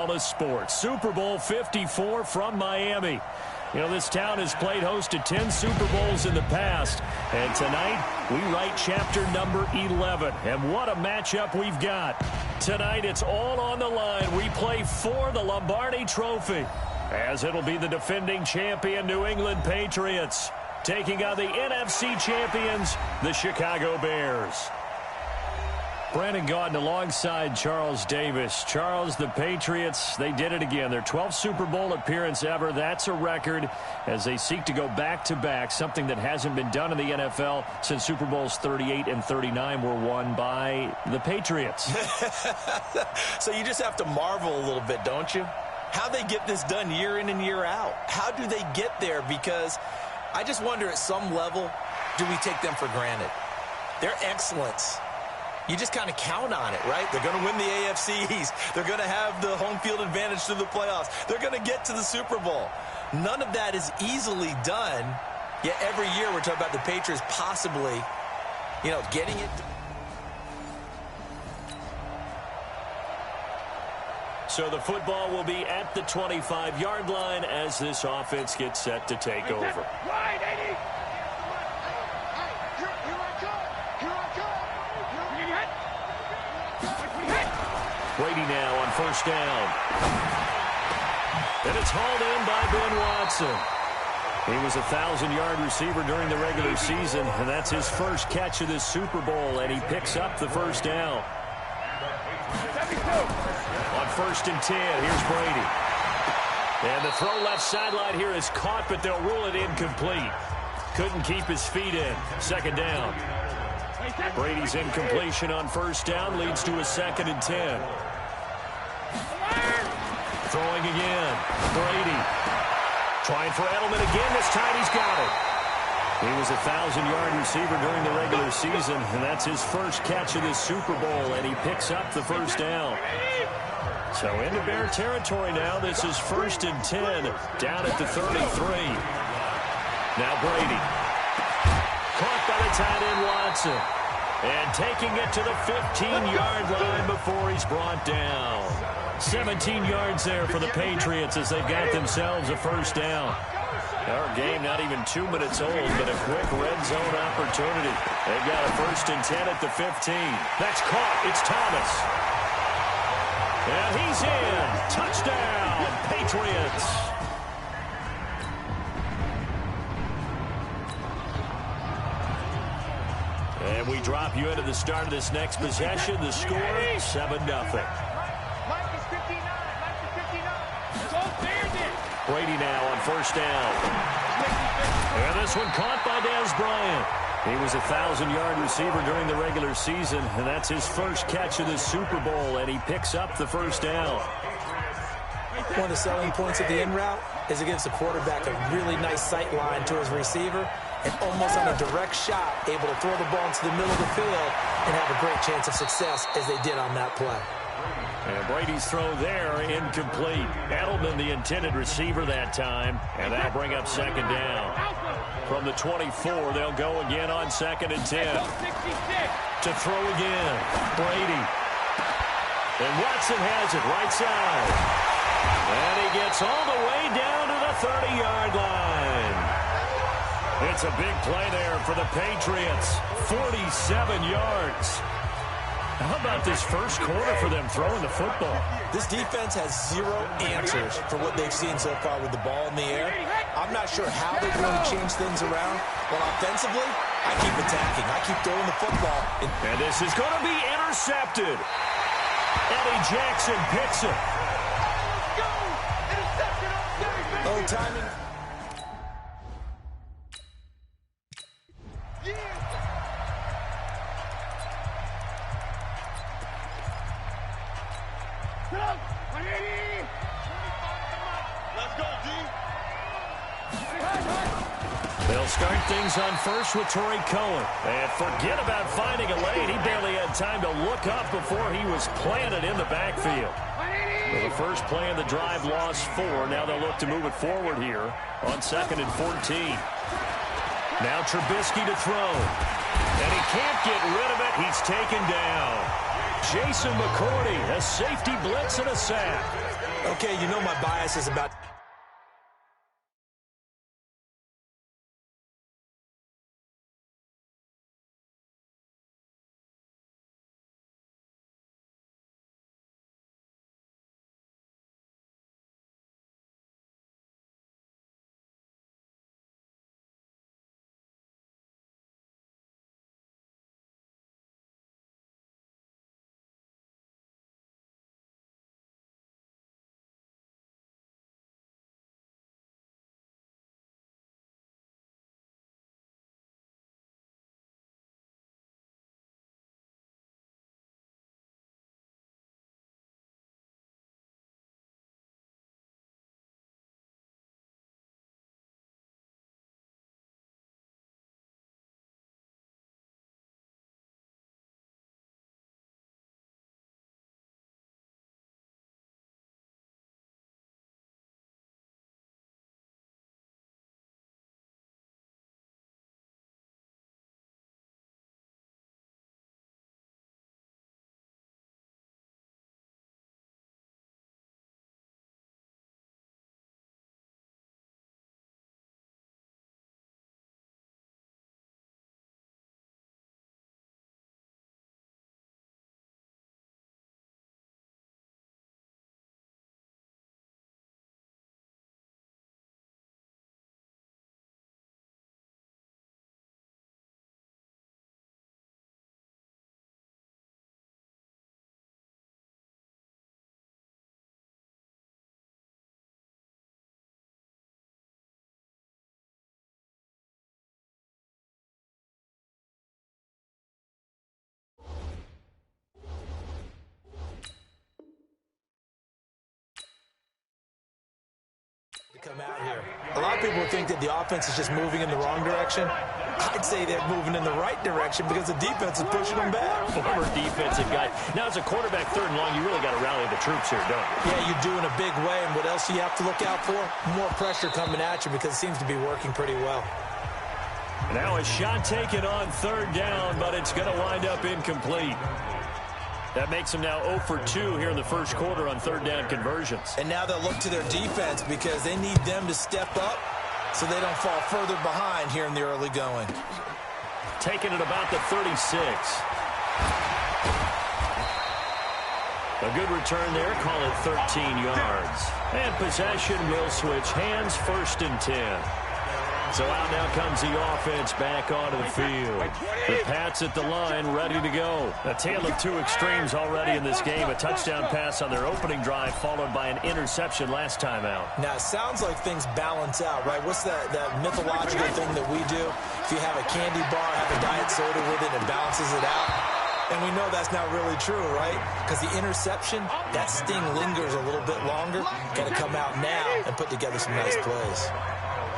Dallas sports. Super Bowl 54 from Miami. You know, this town has played host to 10 Super Bowls in the past. And tonight, we write chapter number 11. And what a matchup we've got. Tonight, it's all on the line. We play for the Lombardi Trophy, as it'll be the defending champion New England Patriots taking on the NFC champions, the Chicago Bears. Brandon Gaudin alongside Charles Davis. Charles, the Patriots, they did it again. Their 12th Super Bowl appearance ever. That's a record as they seek to go back-to-back, something that hasn't been done in the NFL since Super Bowls 38 and 39 were won by the Patriots. So you just have to marvel a little bit, don't you? How they get this done year in and year out. How do they get there? Because I just wonder, at some level, do we take them for granted? Their excellence, you just kind of count on it, right? They're going to win the AFC East. They're going to have the home field advantage through the playoffs. They're going to get to the Super Bowl. None of that is easily done, yet every year we're talking about the Patriots possibly, you know, getting it. So the football will be at the 25-yard line as this offense gets set to take over. Brady now on first down. And it's hauled in by Ben Watson. He was a 1,000-yard receiver during the regular season, and that's his first catch of this Super Bowl, and he picks up the first down. On first and 10, here's Brady. And the throw left sideline here is caught, but they'll rule it incomplete. Couldn't keep his feet in. Second down. Brady's incompletion on first down leads to a second and 10. Throwing again. Brady. Trying for Edelman again. This time he's got it. He was a 1,000-yard receiver during the regular season, and that's his first catch of this Super Bowl, and he picks up the first down. So into Bear territory now. This is first and 10 down at the 33. Now Brady. Caught by the tight end Watson. And taking it to the 15-yard line before he's brought down. 17 yards there for the Patriots as they've got themselves a first down. Our game not even 2 minutes old, but a quick red zone opportunity. They've got a first and 10 at the 15. That's caught. It's Thomas. And he's in. Touchdown, Patriots. And we drop you into the start of this next possession. The score, 7-0. Brady now on first down. And this one caught by Dez Bryant. He was a 1,000-yard receiver during the regular season, and that's his first catch of this Super Bowl, and he picks up the first down. One of the selling points of the in route is it gives the quarterback a really nice sight line to his receiver, and almost on a direct shot, able to throw the ball into the middle of the field and have a great chance of success as they did on that play. And Brady's throw there, incomplete. Edelman, the intended receiver that time, and that'll bring up second down. From the 24, they'll go again on second and 10. To throw again, Brady. And Watson has it right side. And he gets all the way down to the 30-yard line. It's a big play there for the Patriots. 47 yards. How about this first quarter for them throwing the football? This defense has zero answers for what they've seen so far with the ball in the air. I'm not sure how they're going to change things around. But offensively, I keep attacking. I keep throwing the football. And this is going to be intercepted. Eddie Jackson picks it. Oh, timing. They'll start things on first with Torrey Cohen. And forget about finding a lane. He barely had time to look up before he was planted in the backfield. Well, the first play of the drive lost 4. Now they'll look to move it forward here on second and 14. Now Trubisky to throw. And he can't get rid of it. He's taken down. Jason McCourty, a safety blitz and a sack. Okay, you know my bias is about... come out here. A lot of people think that the offense is just moving in the wrong direction. I'd say they're moving in the right direction because the defense is pushing them back. Former defensive guy. Now, as a quarterback, 3rd and long, you really got to rally the troops here, don't you? Yeah, you do in a big way. And what else do you have to look out for? More pressure coming at you because it seems to be working pretty well. Now a shot taken on 3rd down, but it's going to wind up incomplete. That makes them now 0 for 2 here in the first quarter on 3rd down conversions. And now they'll look to their defense because they need them to step up so they don't fall further behind here in the early going. Taking it about the 36. A good return there. Call it 13 yards. And possession will switch hands, 1st and 10. So out now comes the offense back onto the field. The Pats at the line, ready to go. A tale of two extremes already in this game. A touchdown pass on their opening drive, followed by an interception last time out. Now, it sounds like things balance out, right? What's that mythological thing that we do? If you have a candy bar, have a diet soda with it, and it balances it out. And we know that's not really true, right? Because the interception, that sting lingers a little bit longer. Got to come out now and put together some nice plays.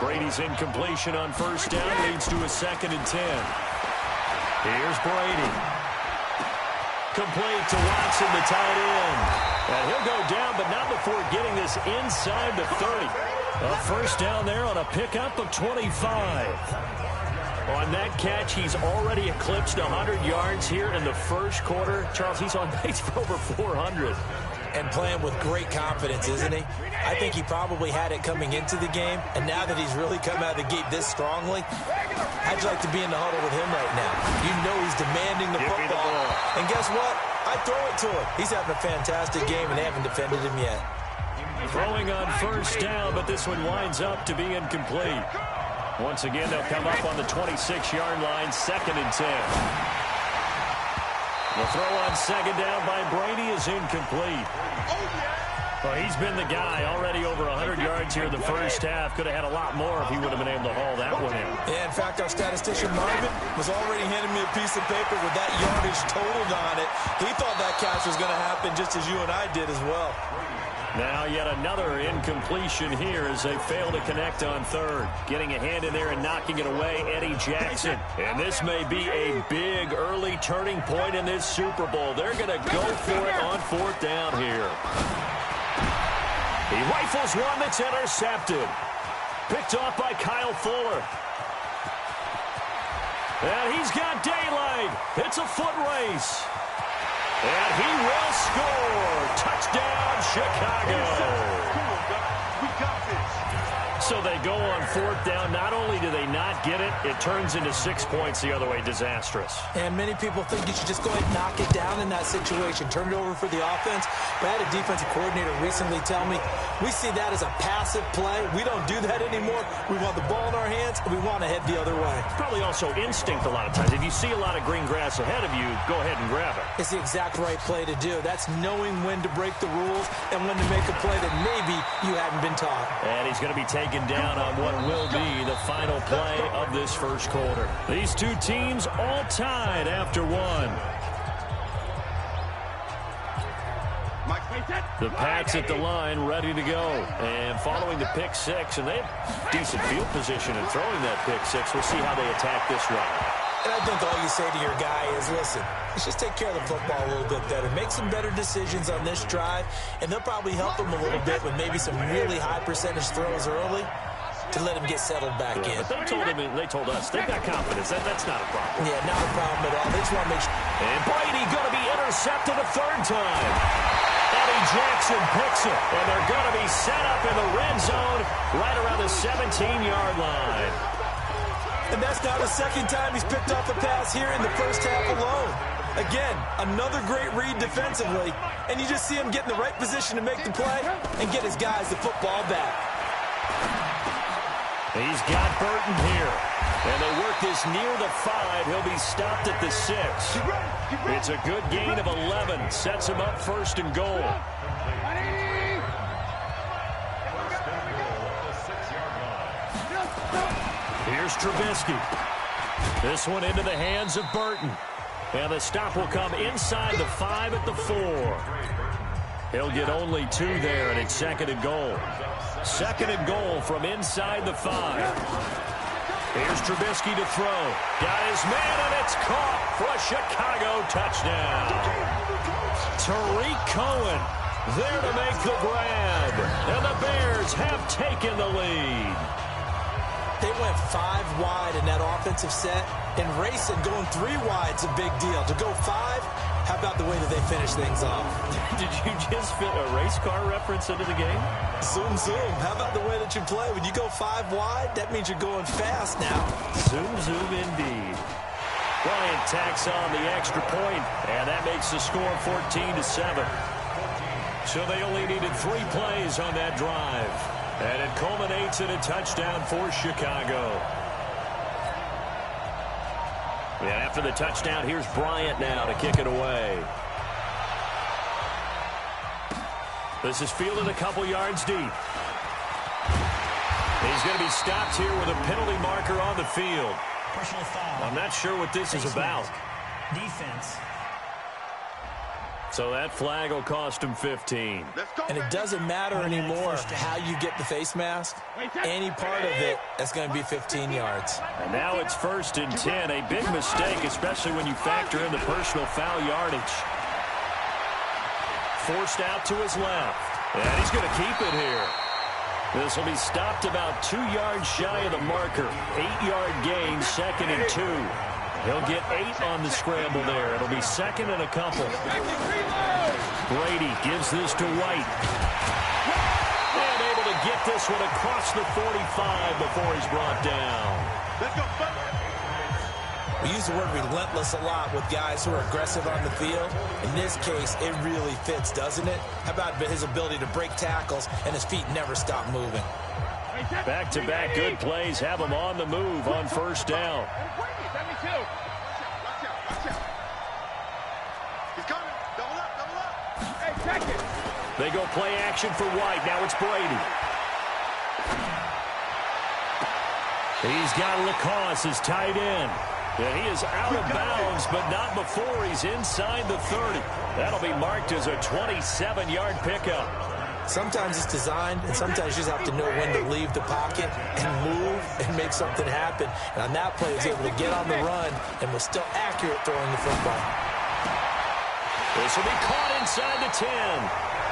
Brady's incompletion on 1st down leads to a 2nd and 10. Here's Brady. Complete to Watson, the tight end. And he'll go down, but not before getting this inside the 30. A 1st down there on a pickup of 25. On that catch, he's already eclipsed 100 yards here in the first quarter. Charles, he's on pace for over 400. And playing with great confidence, isn't he? I think he probably had it coming into the game, and now that he's really come out of the gate this strongly, how'd you like to be in the huddle with him right now? You know he's demanding the football. And guess what? I throw it to him. He's having a fantastic game, and they haven't defended him yet. Throwing on 1st down, but this one winds up to be incomplete. Once again, they'll come up on the 26-yard line, 2nd and 10. The throw on 2nd down by Brady is incomplete. Well, he's been the guy already over 100 yards here in the first half. Could have had a lot more if he would have been able to haul that one in. Yeah, in fact, our statistician Marvin was already handing me a piece of paper with that yardage totaled on it. He thought that catch was going to happen just as you and I did as well. Now yet another incompletion here as they fail to connect on 3rd. Getting a hand in there and knocking it away, Eddie Jackson. And this may be a big early turning point in this Super Bowl. They're going to go for it on 4th down here. He rifles one that's intercepted. Picked off by Kyle Fuller. And he's got daylight. It's a foot race. And he will score. Touchdown, Chicago. So they go on fourth down. Not only do they not get it, it turns into 6 points the other way. Disastrous. And many people think you should just go ahead and knock it down in that situation. Turn it over for the offense. But I had a defensive coordinator recently tell me, we see that as a passive play. We don't do that anymore. We want the ball in our hands, and we want to head the other way. Probably also instinct a lot of times. If you see a lot of green grass ahead of you, go ahead and grab it. It's the exact right play to do. That's knowing when to break the rules and when to make a play that maybe you haven't been taught. And he's going to be taken down on what will be the final play of this first quarter. These two teams all tied after one. The Pats at the line, ready to go. And following the pick six, and they have decent field position in throwing that pick six. We'll see how they attack this one. And I think all you say to your guy is, listen, let's just take care of the football a little bit better. Make some better decisions on this drive, and they'll probably help him a little bit with maybe some really high percentage throws early to let him get settled back in. But they told us they've got confidence. That's not a problem. Yeah, not a problem at all. They just want to make sure. And Brady going to be intercepted a third time. Eddie Jackson picks it, and they're going to be set up in the red zone right around the 17-yard line. And that's now the second time he's picked off a pass here in the first half alone. Again, another great read defensively, and you just see him get in the right position to make the play and get his guys the football back. He's got Burton here, and they work this near the 5. He'll be stopped at the 6. It's a good gain of 11. Sets him up first and goal. Here's Trubisky. This one into the hands of Burton. And the stop will come inside the 5 at the 4. He'll get only 2 there, and it's second and goal. Second and goal from inside the 5. Here's Trubisky to throw. Got his man, and it's caught for a Chicago touchdown. Tariq Cohen there to make the grab. And the Bears have taken the lead. They went 5 wide in that offensive set, and racing going 3 wide's a big deal. To go 5, how about the way that they finish things off? Did you just fit a race car reference into the game? Zoom, zoom. How about the way that you play? When you go 5 wide, that means you're going fast now. Zoom, zoom indeed. Bryant tacks on the extra point, and that makes the score 14-7. So they only needed 3 plays on that drive. And it culminates in a touchdown for Chicago. And after the touchdown, here's Bryant now to kick it away. This is fielded a couple yards deep. He's going to be stopped here with a penalty marker on the field. Personal foul. I'm not sure what this is about. Defense. So that flag will cost him 15. And it doesn't matter anymore how you get the face mask. Any part of it, that's going to be 15 yards. And now it's 1st and 10. A big mistake, especially when you factor in the personal foul yardage. Forced out to his left. And he's going to keep it here. This will be stopped about 2 yards shy of the marker. 8-yard gain, 2nd and 2. He'll get 8 on the scramble there. It'll be 2nd and a couple. Brady gives this to White. And able to get this one across the 45 before he's brought down. We use the word relentless a lot with guys who are aggressive on the field. In this case, it really fits, doesn't it? How about his ability to break tackles and his feet never stop moving? Back-to-back good plays have him on the move on 1st down. They go play action for White. Now it's Brady. He's got Lacoste as tight end. Yeah, he is out of bounds, but not before he's inside the 30. That'll be marked as a 27-yard pickup. Sometimes it's designed, and sometimes you just have to know when to leave the pocket and move and make something happen. And on that play, he was able to get on the run and was still accurate throwing the football. This will be caught inside the 10.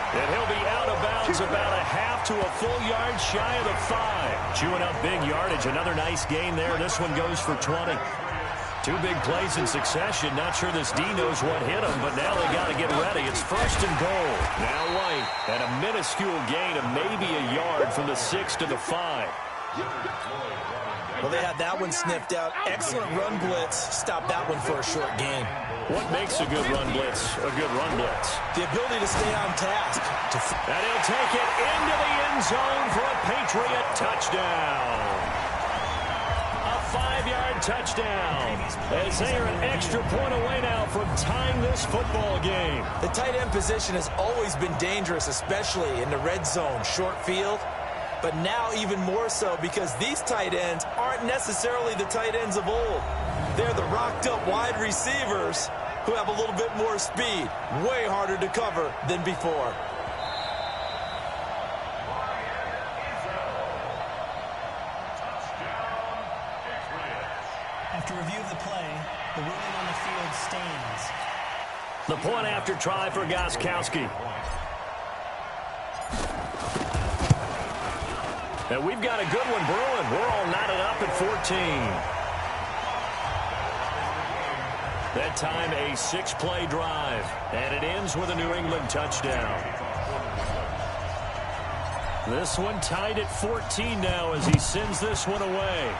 And he'll be out of bounds about a half to a full yard shy of the 5. Chewing up big yardage. Another nice gain there. This one goes for 20. Two big plays in succession. Not sure this D knows what hit him, but now they got to get ready. It's 1st and goal. Now White at a minuscule gain of maybe a yard from the 6 to the 5. Well, they had that one sniffed out. Excellent run blitz. Stop that one for a short gain. What makes a good run blitz a good run blitz? The ability to stay on task. And he'll take it into the end zone for a Patriot touchdown. A 5-yard touchdown. As they are an extra point away now from tying this football game. The tight end position has always been dangerous, especially in the red zone, short field. But now even more so because these tight ends aren't necessarily the tight ends of old. They're the rocked-up wide receivers who have a little bit more speed. Way harder to cover than before. After review of the play, the ruling on the field stands. The point after try for Gostkowski. And we've got a good one brewing. We're all knotted up at 14. That time a 6-play drive. And it ends with a New England touchdown. This one tied at 14 now as he sends this one away.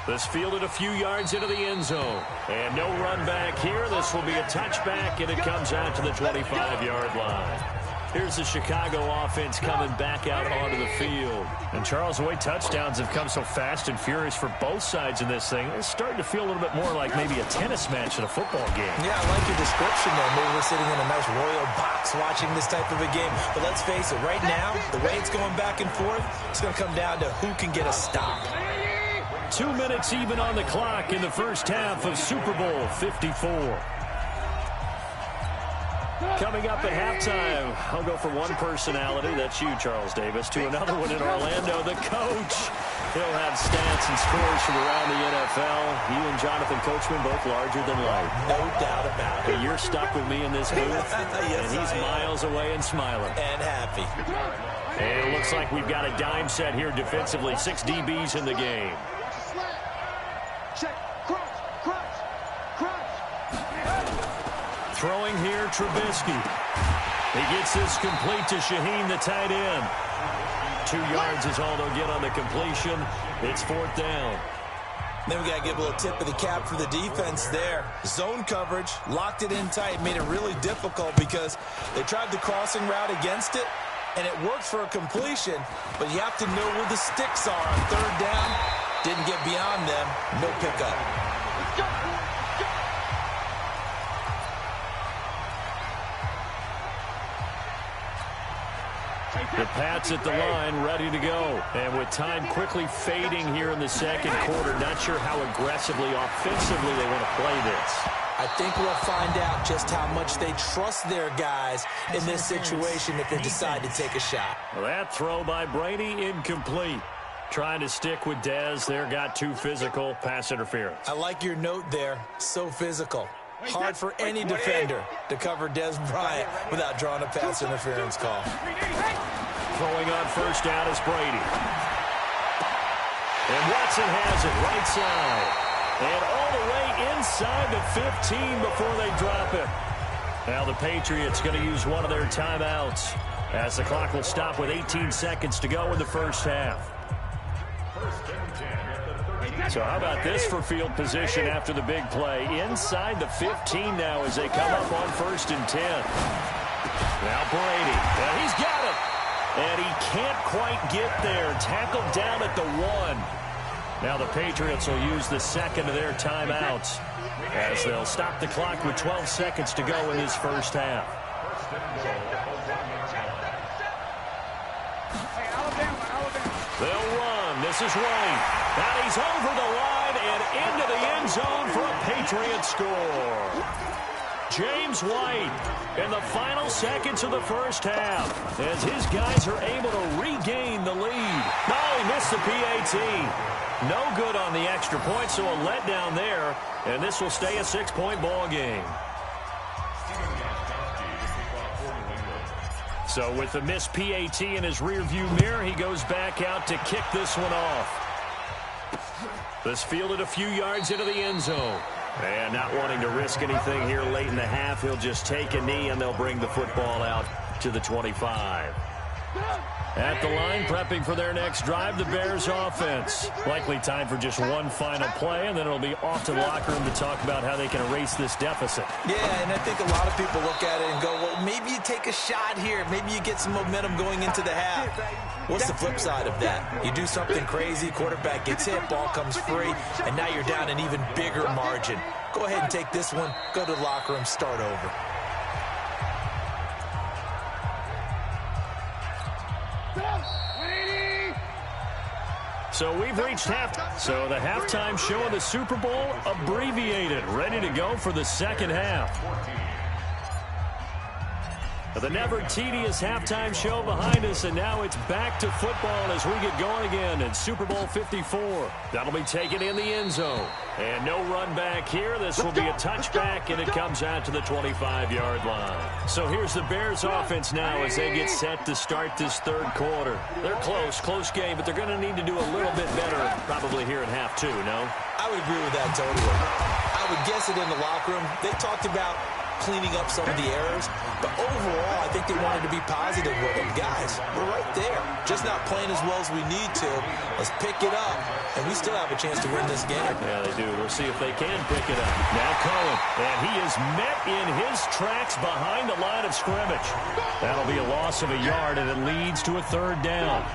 This fielded a few yards into the end zone. And no run back here. This will be a touchback, and it comes out to the 25-yard line. Here's the Chicago offense coming back out onto the field. And, Charles, the way touchdowns have come so fast and furious for both sides in this thing, it's starting to feel a little bit more like maybe a tennis match in a football game. Yeah, I like your description there. Maybe we're sitting in a nice royal box watching this type of a game. But let's face it, right now, the way it's going back and forth, it's going to come down to who can get a stop. 2 minutes even on the clock in the first half of Super Bowl 54. Coming up at halftime, I'll go from one personality, that's you, Charles Davis, to another one in Orlando, the coach. He'll have stats and scores from around the NFL. He and Jonathan Coachman both larger than life. No doubt about it. But you're stuck with me in this booth, yes, and he's miles away and smiling. And happy. And it looks like we've got a dime set here defensively. 6 DBs in the game. Throwing here, Trubisky. He gets this complete to Shaheen, the tight end. 2 yards is all they'll get on the completion. It's 4th down. Then we got to give a little tip of the cap for the defense there. Zone coverage, locked it in tight, made it really difficult because they tried the crossing route against it, and it worked for a completion, but you have to know where the sticks are on 3rd down. Didn't get beyond them. No pickup. The Pats at the line, ready to go. And with time quickly fading here in the second quarter, not sure how aggressively, offensively they want to play this. I think we'll find out just how much they trust their guys in this situation if they decide to take a shot. Well, that throw by Brady, incomplete. Trying to stick with Dez there, got too physical, pass interference. I like your note there, so physical. Hard for any defender to cover Dez Bryant without drawing a pass interference call. Throwing on 1st down is Brady. And Watson has it right side. And all the way inside the 15 before they drop it. Now the Patriots going to use one of their timeouts as the clock will stop with 18 seconds to go in the first half. So how about this for field position after the big play? Inside the 15 now as they come up on 1st and 10. Now Brady. And he's got it. And he can't quite get there. Tackled down at the 1. Now the Patriots will use the second of their timeouts as they'll stop the clock with 12 seconds to go in this first half. They'll run. This is White. And he's over the line and into the end zone for a Patriot score. James White in the final seconds of the first half as his guys are able to regain the lead. No, he missed the PAT. No good on the extra point, so a letdown there. And this will stay a 6-point ball game. So with the missed PAT in his rearview mirror, he goes back out to kick this one off. This fielded a few yards into the end zone. And not wanting to risk anything here late in the half, he'll just take a knee, and they'll bring the football out to the 25. At the line, prepping for their next drive, the Bears offense. Likely time for just one final play, and then it'll be off to the locker room to talk about how they can erase this deficit. Yeah, and I think a lot of people look at it and go, well, maybe you take a shot here. Maybe you get some momentum going into the half. What's the flip side of that? You do something crazy, quarterback gets hit, ball comes free, and now you're down an even bigger margin. Go ahead and take this one, go to the locker room, start over. So we've reached half. So the halftime show of the Super Bowl abbreviated, ready to go for the second half. The never tedious halftime show behind us, and now it's back to football as we get going again in Super Bowl 54. That'll be taken in the end zone. And no run back here. This will be a touchback, and it comes out to the 25-yard line. So here's the Bears offense now as they get set to start this third quarter. They're close game, but they're going to need to do a little bit better probably here in half two, no? I would agree with that totally. I would guess it in the locker room. They talked about cleaning up some of the errors, but overall, I think they wanted to be positive with them. Guys, we're right there. Just not playing as well as we need to. Let's pick it up, and we still have a chance to win this game. Yeah, they do. We'll see if they can pick it up. Now Cohen, and he is met in his tracks behind the line of scrimmage. That'll be a loss of a yard, and it leads to a third down.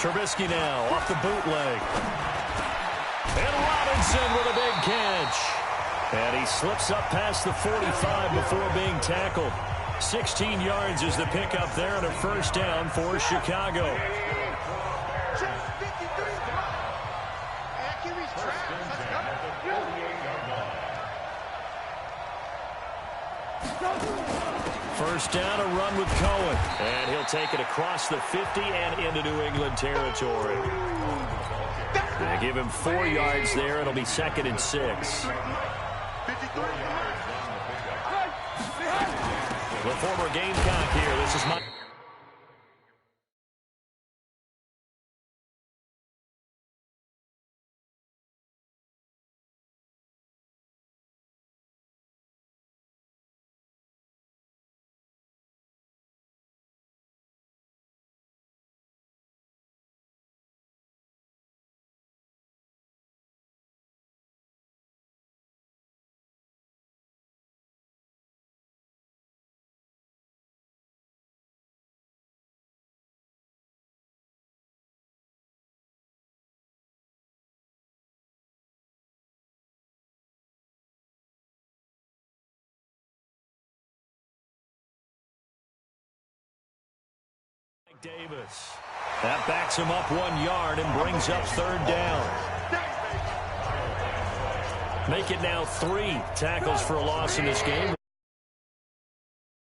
Trubisky now off the bootleg. And Robinson with a big catch. And he slips up past the 45 before being tackled. 16 yards is the pickup there and a first down for Chicago. First down, a run with Cohen. And he'll take it across the 50 and into New England territory. They give him 4 yards there. It'll be 2nd and 6. The former Gamecock here. This is my... Davis. That backs him up 1 yard and brings up third down. Make it now 3 tackles for a loss in this game.